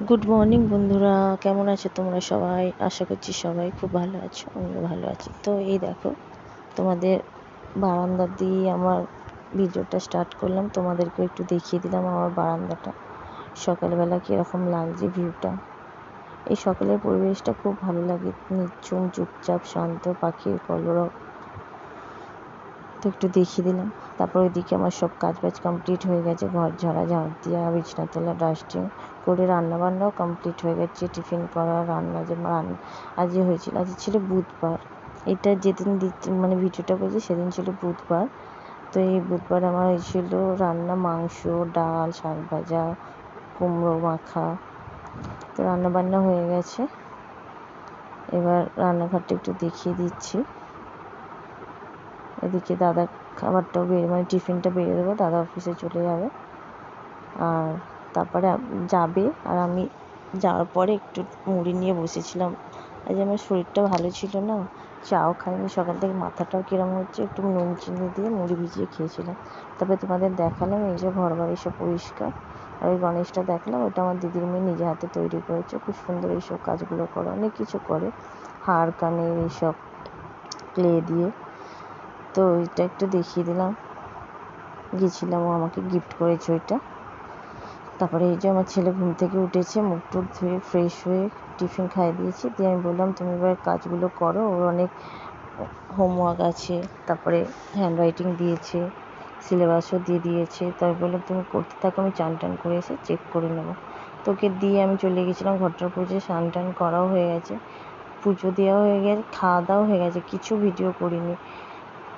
Good morning বন্ধুরা, কেমন আছো তোমরা সবাই? আশা করছি সবাই খুব ভালো আছো, আমিও ভালো আছি। তো এই দেখো, তোমাদের বারান্দা দিয়ে আমার ভিডিওটা স্টার্ট করলাম। তোমাদেরকে একটু দেখিয়ে দিলাম আমার বারান্দাটা সকালবেলা কীরকম লাগছে ভিউটা। এই সকালের পরিবেশটা খুব ভালো লাগে, নিঝুম চুপচাপ শান্ত, পাখির কলরব। তো একটু দেখিয়ে দিলাম। তারপর ওইদিকে আমার সব কাজবাজ কমপ্লিট হয়ে গেছে, ঘর ঝাড়া, ঝাড় দেওয়া, বিছনা তোলা, ডাস্টিং করে রান্নাবান্নাও কমপ্লিট হয়ে গেছে। টিফিন করা, রান্না যে আজকে হয়েছিল, আজ ছিল বুধবার। এটা যেদিন মানে ভিডিওটা করেছি সেদিন ছিল বুধবার। তো এই বুধবার আমার হয়েছিল রান্না মাংস, ডাল, শাক ভাজা, কুমড়ো মাখা। তো রান্নাবান্না হয়ে গেছে। এবার রান্নাঘরটা একটু দেখিয়ে দিচ্ছি। এদিকে দাদা খাবারটাও মানে টিফিনটা বেরিয়ে দেবো, দাদা অফিসে চলে যাবে। আর তারপরে যাবে, আর আমি যাওয়ার পরে একটু মুড়ি নিয়ে বসেছিলাম। আজ আমার শরীরটা ভালো ছিল না, চাও খাইনি, সকাল থেকে মাথাটাও কিরম হচ্ছে, একটু নুন চিনি দিয়ে মুড়ি ভিজিয়ে খেয়েছিলাম। তারপরে তোমাদের দেখালাম এই যে ঘর বাড়ি সব পরিষ্কার। আর ওই গণেশটা দেখলাম, ওটা আমার দিদির মেয়ে নিজে হাতে তৈরি করেছে, খুব সুন্দর এইসব কাজগুলো করে, অনেক কিছু করে, হাড় কানের এইসব ক্লে দিয়ে। তো ওইটা একটু দেখিয়ে দিলাম, গেছিলাম, ও আমাকে গিফট করেছে ওইটা। তারপরে এই যে আমার ছেলে ঘুম থেকে উঠেছে, মুখ টুক ধুয়ে ফ্রেশ হয়ে টিফিন খাইয়ে দিয়েছি। দিয়ে আমি বললাম তুমি এবার কাজগুলো করো, ওর অনেক হোমওয়ার্ক আছে, তারপরে হ্যান্ডরাইটিং দিয়েছে, সিলেবাসও দিয়ে দিয়েছে। তাই বললাম তুমি করতে থাকো, আমি চান টান করে এসে চেক করে নেবো। তোকে দিয়ে আমি চলে গেছিলাম ঘরটার পুজো, স্নান টান করাও হয়ে গেছে, পুজো দেওয়া হয়ে গেছে, খাওয়া দাওয়া হয়ে গেছে। কিছু ভিডিও করিনি,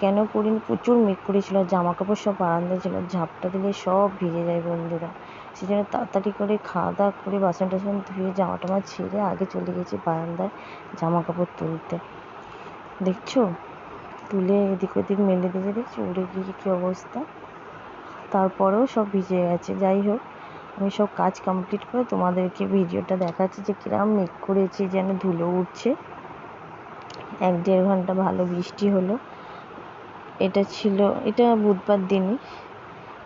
কেন করিনি, প্রচুর মেঘ করেছিল, জামা কাপড় সব বারান্দায় ছিল, ঝাপটা দিলে সব ভিজে যায় বন্ধুরা। সেই জন্য তাড়াতাড়ি করে খাওয়া দাওয়া করে বাসন টাসন ধুয়ে জামা টামা ছেড়ে আগে চলে গেছি বারান্দায় জামা কাপড় তুলতে। দেখছো, তুলে এদিক ওদিক মেলে দিয়ে দেখছো উড়ে গিয়ে কী অবস্থা। তারপরেও সব ভিজে গেছে। যাই হোক, আমি সব কাজ কমপ্লিট করে তোমাদেরকে ভিডিওটা দেখাচ্ছি যে কিরম মেঘ করেছে, যেন ধুলো উঠছে। 1-1.5 ঘন্টা ভালো বৃষ্টি হলো। এটা বুধবার দিনই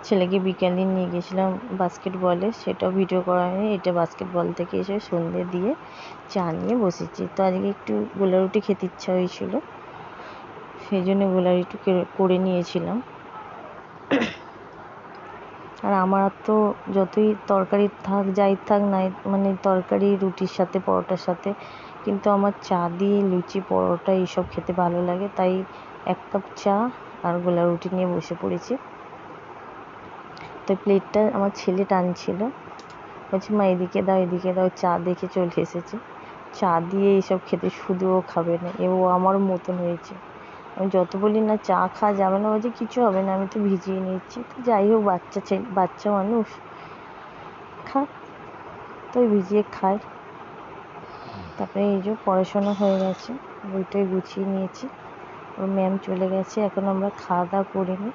ছেলেকে বিকালে নিয়ে গেছিলাম বাস্কেটবলে, সেটাও ভিডিও করা হয়নি। এটা বাস্কেটবল থেকে এসে সন্ধ্যে দিয়ে চা নিয়ে বসেছি। তো আজকে একটু গোলা রুটি খেতে ইচ্ছা হয়েছিল, সেই জন্য গোলা রুটি করে নিয়েছিলাম। আর আমার তো যতই তরকারি থাক, যাই থাক নাই, মানে তরকারি রুটির সাথে, পরোটার সাথে, কিন্তু আমার চা দিয়ে লুচি পরোটা এইসব খেতে ভালো লাগে। তাই 1 কাপ চা আর গোলা রুটি নিয়ে বসে পড়েছি। তো প্লেটটা আমার ছেলে টানছিল, বলছে মা এদিকে দাও, এদিকে দাও, চা দেখে চলে এসেছে। চা দিয়ে এইসব খেতে, শুধু ও খাবে না, ও আমার মতন হয়েছে। আমি যত বলি না চা খাওয়া যাবে না, বলছে কিছু হবে না, আমি তো ভিজিয়ে নিচ্ছি। তো যাই হোক, বাচ্চা মানুষ, খা। তো ভিজিয়ে খায়। তারপরে এই যে পড়াশোনা হয়ে গেছে, বইটাই গুছিয়ে নিয়েছি। ওর ম্যাম চলে গেছে, এখন আমরা খাওয়া দাওয়া করিনি।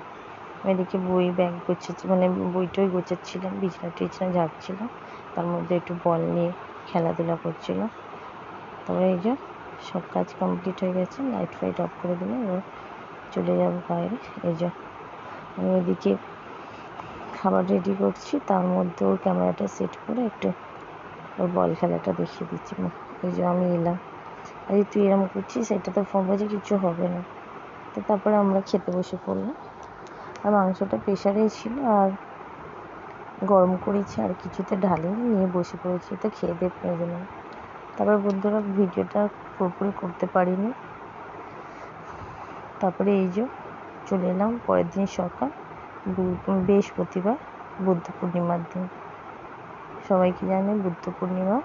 এদিকে বই ব্যাগ গোছাচ্ছি, মানে বইটাই গোছাচ্ছিলাম, বিছনা টিছনা ঝাড়ছিলাম, তার মধ্যে একটু বল নিয়ে খেলাধুলা করছিলাম। তবে এই যে সব কাজ কমপ্লিট হয়ে গেছে, লাইট ফাইট অফ করে দিলাম, এবার চলে যাবো বাইরে। এই যে আমি ওইদিকে খাবার রেডি করছি, তার মধ্যে ওর ক্যামেরাটা সেট করে একটু ওর বল খেলাটা দেখিয়ে দিচ্ছি। এই যে আমি এলাম, আরে তুই এরম করছিস, এটা তো ফোন বাজে, কিছু হবে না। তো তারপরে আমরা খেতে বসে পড়লাম। আর মাংসটা প্রেশারেই ছিল, আর গরম করেছি, আর কিছুতে ঢালিনি, নিয়ে বসে পড়েছি। তো খেয়ে দিয়ে প্রয়োজন। তারপর বন্ধুরা ভিডিওটা পুরোপুরি করতে পারিনি। তারপরে এই যে চলে এলাম পরের দিন সকাল, বৃহস্পতিবার, বুদ্ধ পূর্ণিমার দিন। সবাইকে জানি বুদ্ধ পূর্ণিমা।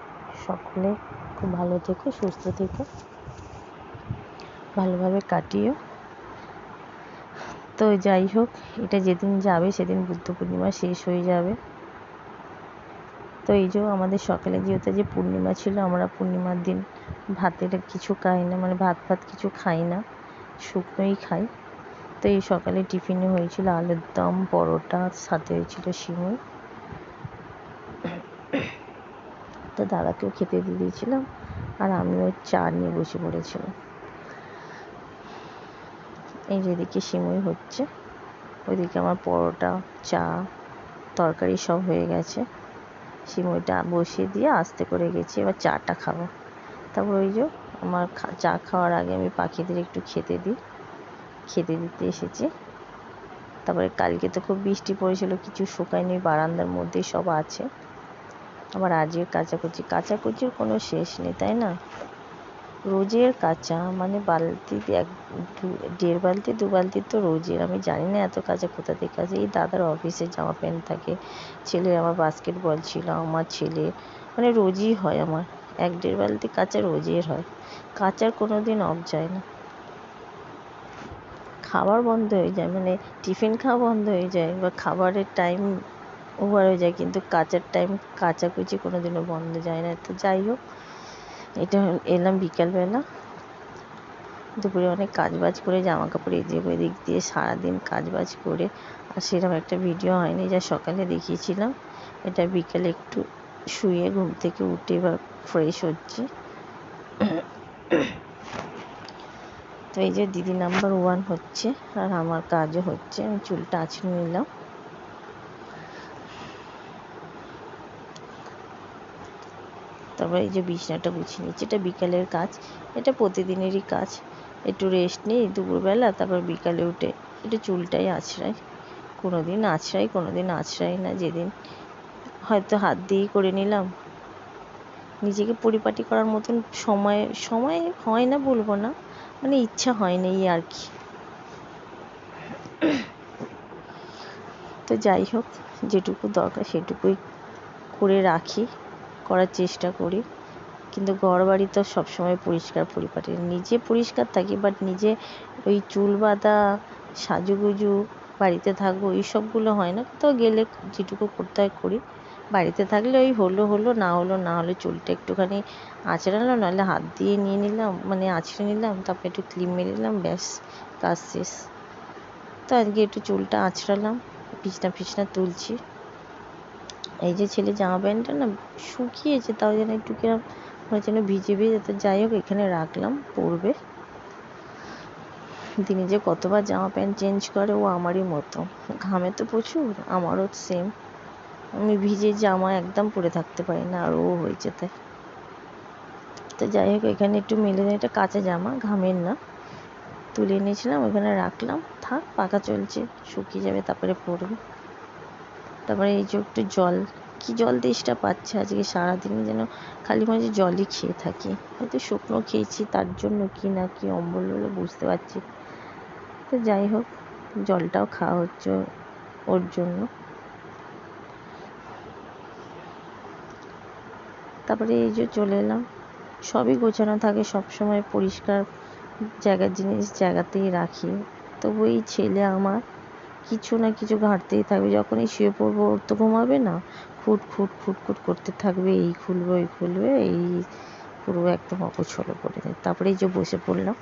সকলে খুব ভালো থেকো, সুস্থ থেকো, ভালোভাবে কাটিও। তো যাই হোক, এটা যেদিন যাবে সেদিন বুদ্ধ পূর্ণিমা শেষ হয়ে যাবে। তো এই যে আমাদের সকালে যেহেতু যে পূর্ণিমা ছিল, আমরা পূর্ণিমার দিন ভাতের কিছু খাই না, মানে ভাত কিছু খাই না, শুকনোই খাই। তো এই সকালে টিফিনে হয়েছিল আলুর দম, পরোটা, সাথে হয়েছিল সিমুই। তো দাদাকেও খেতে দিয়ে দিয়েছিলাম, আর আমিও চা নিয়ে বসে পড়েছিলাম। এই যেদিকে সিমুই হচ্ছে, ওইদিকে আমার পরোটা, চা, তরকারি সব হয়ে গেছে। সিমইটা বসিয়ে দিয়ে আস্তে করে গেছি এবার চাটা খাবো। তারপর ওই যে আমার চা খাওয়ার আগে আমি পাখিদের একটু খেতে দিতে এসেছি। তারপরে কালকে তো খুব বৃষ্টি পড়েছিল, কিছু শুকায়নি, বারান্দার মধ্যেই সব আছে। আবার আজকে কাচাকুচির কোনো শেষ নেই, তাই না? রোজের কাচা, মানে বালতি 1-1.5 বালতি 2 বালতি তো রোজের। আমি জানি না এত কাচা কোথা থেকে আসে। এই দাদার অফিসে জামা প্যান্ট থাকে, ছেলের আমার বাস্কেটবল ছিল, আমার ছেলে, মানে রোজই হয় আমার 1-1.5 বালতি কাচা রোজের হয়। কাচার কোনো দিন অফ যায় না। খাবার বন্ধ হয়ে যায়, মানে টিফিন খাওয়া বন্ধ হয়ে যায় বা খাবারের টাইম ওভার হয়ে যায়, কিন্তু কাচার টাইম কাচাকুচি কোনো দিনও বন্ধ যায় না। তো যাই হোক, এটা এলাম বিকালবেলা। দুপুরে অনেক কাজবাজ করে জামা কাপড় এদিক ওদিক দিয়ে সারাদিন কাজবাজ করে আর সেরকম একটা ভিডিও হয়নি যা সকালে দেখিয়েছিলাম। এটা বিকালে একটু শুয়ে ঘুম থেকে উঠে এবার ফ্রেশ হচ্ছি। তো এই যে দিদি নাম্বার 1 হচ্ছে আর আমার কাজও হচ্ছে। আমি চুলটা আঁচড়ে নিলাম। তারপর এই যে বিছানাটা গুছিয়ে নিচ্ছি। এটা বিকালের কাজ, এটা প্রতিদিনেরই কাজ। একটু রেস্ট নিই দুপুরবেলা, তারপর বিকালে উঠে একটু চুলটাই আঁচড়াই। কোনো দিন আঁচড়াই, কোনো দিন আঁচড়াই না। যেদিন হয়তো হাত দিয়েই করে নিলাম। নিজেকে পরিপাটি করার মতন সময় হয় না বলবো না, মানে ইচ্ছা হয় না, এই আর কি। তো যাই হোক, যেটুকু দরকার সেটুকুই করে রাখি, করার চেষ্টা করি। কিন্তু ঘর বাড়ি তো সবসময় পরিষ্কার পরিপাটি, নিজে পরিষ্কার থাকি, বাট নিজে ওই চুল বাঁধা, সাজুগুজু, বাড়িতে থাকবো, এইসবগুলো হয় না। তো গেলে যেটুকু করতে হয় করি। বাড়িতে থাকলে ওই হলো না হলে চুলটা একটুখানি আঁচড়ালাম, নাহলে হাত দিয়ে নিয়ে নিলাম, মানে আঁচড়ে নিলাম, তারপর একটু ক্লিপ মেরে নিলাম, ব্যাস কাজ শেষ। তো আজকে একটু চুলটা আঁচড়ালাম, বিছনা তুলছি। এই যে ছেলে জামা প্যান্টটা না শুকিয়েছে, তাও যেন একটু কিরম মনে যেন ভিজে। তো যাই হোক, এখানে রাখলাম, পরবে। দিনে যে কতবার জামা প্যান্ট চেঞ্জ করে, ও আমারই মতো। ঘামে তো প্রচুর, আমারও সেম। আমি ভিজে জামা একদম পরে থাকতে পারি না, আর ও হয়েছে তাই। তো যাই হোক, এখানে একটু মেলে দেয়, এটা কাঁচা জামা, ঘামের না, তুলে এনেছিলাম, ওখানে রাখলাম, থাক, পাকা চলছে, শুকিয়ে যাবে তারপরে পরবে। তারপরে এই যে একটু জল, কি জল তেষ্টা পাচ্ছে আজকে সারাদিনে, যেন খালি মাঝে জলই খেয়ে থাকি। হয়তো শুকনো খেয়েছি, তার জন্য কি না কি অম্বল হলো বুঝতে পারছি। তো যাই হোক, জলটাও খাওয়া হচ্ছে ওর জন্য। তারপরে এই যে চলে এলাম, সবই গোছানো থাকে, সবসময় পরিষ্কার জিনিস জায়গাতেই রাখি। তবু এই ছেলে আমার কিছু না কিছু ঘাঁটতেই থাকবে। যখনই শুয়ে পড়বো, ওর তো ঘুমাবে না, খুট করতে থাকবে, এই খুলবে, এই পুরো একদম অগোছালো করে দেয়। তারপরে এই যে বসে পড়লাম।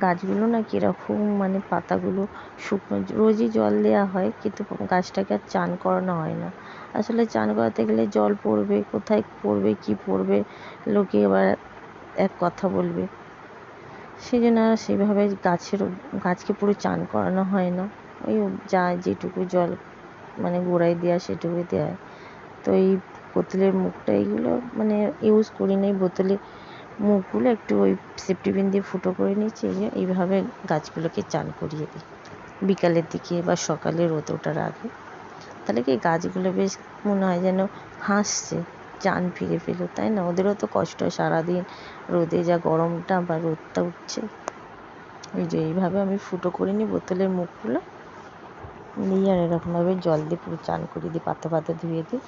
গাছগুলো না কীরকম, মানে পাতাগুলো শুকনো, রোজই জল দেওয়া হয়, কিন্তু গাছটাকে আর চান করানো হয় না। আসলে চান করাতে গেলে জল পড়বে, কোথায় পড়বে, কি পড়বে, লোকে এবার এক কথা বলবে। সেই জন্য আর সেইভাবে গাছকে পুরো চান করানো হয় না। ওই যা যেটুকু জল মানে গোড়ায় দেওয়া সেটুকুই দেওয়া হয়। তো এই বোতলের মুখটা এইগুলো মানে ইউজ করি না, এই বোতলে মুখগুলো একটু ওই সেফটি পিন দিয়ে ফুটো করে নিচ্ছি। এইভাবে গাছগুলোকে চান করিয়ে দিই বিকালের দিকে বা সকালে রোদ ওঠার আগে। তাহলে কি গাছগুলো বেশ মনে হয় যেন হাসছে, চান ফিরে পেলো, তাই না? ওদেরও তো কষ্ট হয় সারাদিন রোদে, যা গরমটা বা রোদটা উঠছে। এই যে এইভাবে আমি ফুটো করে নিই বোতলের মুখগুলো, নিয়ে আর এরকমভাবে জল দিয়ে পুরো চান করিয়ে দিই, পাতা ধুয়ে দিই।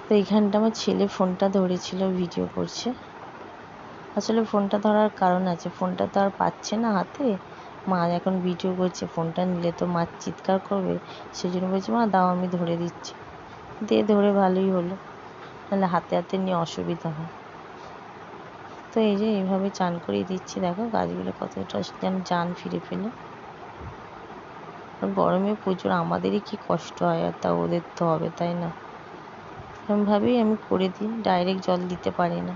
তো এইখানটা আমার ছেলে ফোনটা ধরেছিল, ভিডিও করছে। আসলে ফোনটা ধরার কারণ আছে, ফোনটা তো আর পাচ্ছে না হাতে, মা এখন ভিডিও করছে, ফোনটা নিলে তো মা চিৎকার করবে, সেই জন্য বলছি মা দাও আমি ধরে দিচ্ছি। ধরে ভালোই হলো, নাহলে হাতে নিয়ে অসুবিধা হয়। তো এই যে এইভাবে চান করিয়ে দিচ্ছি, দেখো গাছগুলো কতটা যেন জান ফিরে পেলো। আর গরমে প্রচুর আমাদেরই কি কষ্ট হয়, আর তা ওদের তো হবে, তাই না? এরকমভাবেই আমি করে দিই, ডাইরেক্ট জল দিতে পারি না,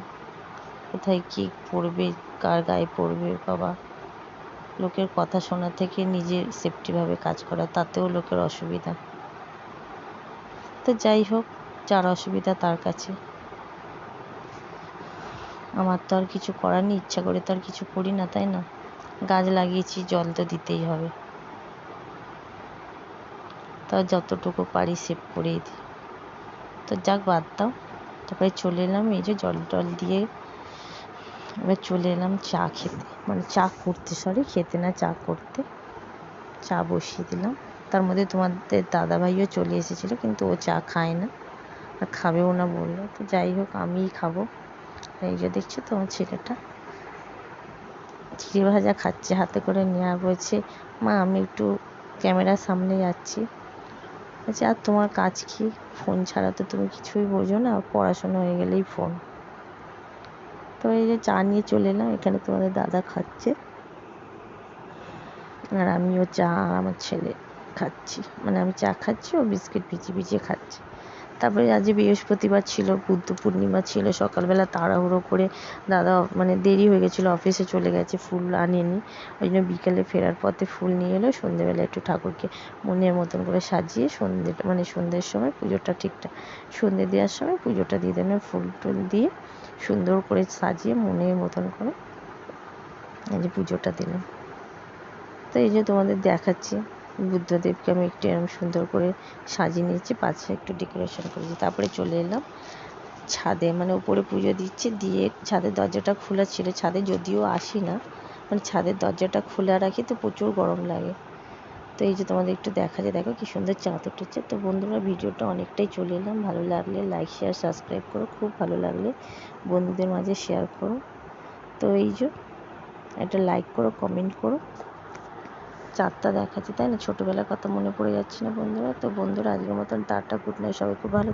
কোথায় কী পড়বে, কার গায়ে পড়বে, বাবা। লোকের কথা শোনা থেকে নিজের সেফটিভাবে কাজ করা, তাতেও লোকের অসুবিধা। তো যাই হোক, যার অসুবিধা তার কাছে। আমার তো আর কিছু করার নেই, ইচ্ছা করে তো আর কিছু করি না, তাই না? গাছ লাগিয়েছি, জল তো দিতেই হবে, তাও যতটুকু পারি সেভ করেই দিই। তো যাক, বাদ দাও। তারপরে চলে এলাম, এই যে জল টল দিয়ে এবার চলে এলাম চা খেতে, মানে চা করতে, খেতে না, চা করতে। চা বসিয়ে দিলাম। তার মধ্যে তোমাদের দাদাভাইও চলে এসেছিলো, কিন্তু ও চা খায় না আর খাবেও না বললো। তো যাই হোক, আমিই খাবো। এই যে দেখছো তো আমার ছেলেটা চিড়ে ভাজা খাচ্ছে হাতে করে নিয়ে, আর বলছে, মা আমি একটু ক্যামেরার সামনে যাচ্ছি। বলছে, আর তোমার কাজ কি? ফোন ছাড়া তো তুমি কিছুই বোঝো না, পড়াশোনা হয়ে গেলেই ফোন। তো এই যে চা নিয়ে চলে এলাম, এখানে তোমাদের দাদা খাচ্ছে আর আমিও চা আর আমার ছেলে খাচ্ছি, মানে আমি চা খাচ্ছি, ও বিস্কিট ভিজিয়ে খাচ্ছে। তারপরে আজ বৃহস্পতিবার ছিল, বুদ্ধ পূর্ণিমা ছিল, সকালবেলা তাড়াহুড়ো করে দাদা, মানে দেরি হয়ে গেছিলো, অফিসে চলে গেছে, ফুল আনেনি। ওই জন্য বিকেলে ফেরার পথে ফুল নিয়ে এলো। সন্ধ্যেবেলা একটু ঠাকুরকে মনের মতন করে সাজিয়ে সন্ধ্যের সময় পুজোটা ঠিকঠাক, সন্ধ্যে দেওয়ার সময় পুজোটা দিয়ে দেন, ফুল টুল দিয়ে সুন্দর করে সাজিয়ে মনের মতন করে এই যে পুজোটা দিলাম। তো এই যে তোমাদের দেখাচ্ছি, বুদ্ধদেবকে আমি একটু এরকম সুন্দর করে সাজিয়ে নিয়েছি, পাশে একটু ডেকোরেশন করেছি। তারপরে চলে এলাম ছাদে, মানে উপরে পুজো দিচ্ছি, দিয়ে ছাদের দরজাটা খোলা ছিল। ছাদে যদিও আসি না, মানে ছাদের দরজাটা খোলা রাখি, তো প্রচুর গরম লাগে। তো এই যে তোমাদের একটু দেখাচ্ছে, দেখো কি সুন্দর চাঁদ উঠেছে। তো বন্ধুরা, ভিডিওটা অনেকটাই চলে এলাম, ভালো লাগলে লাইক শেয়ার সাবস্ক্রাইব করো, খুব ভালো লাগলে বন্ধুদের মাঝে শেয়ার করো। তো এই যে একটা লাইক করো, কমেন্ট করো। চাঁদটা দেখাচ্ছি, তাই না? ছোটোবেলার কথা মনে পড়ে যাচ্ছে না বন্ধুরা? তো বন্ধুরা, আজকের মতন টাটা, গুড নাইট, সবাই খুব ভালো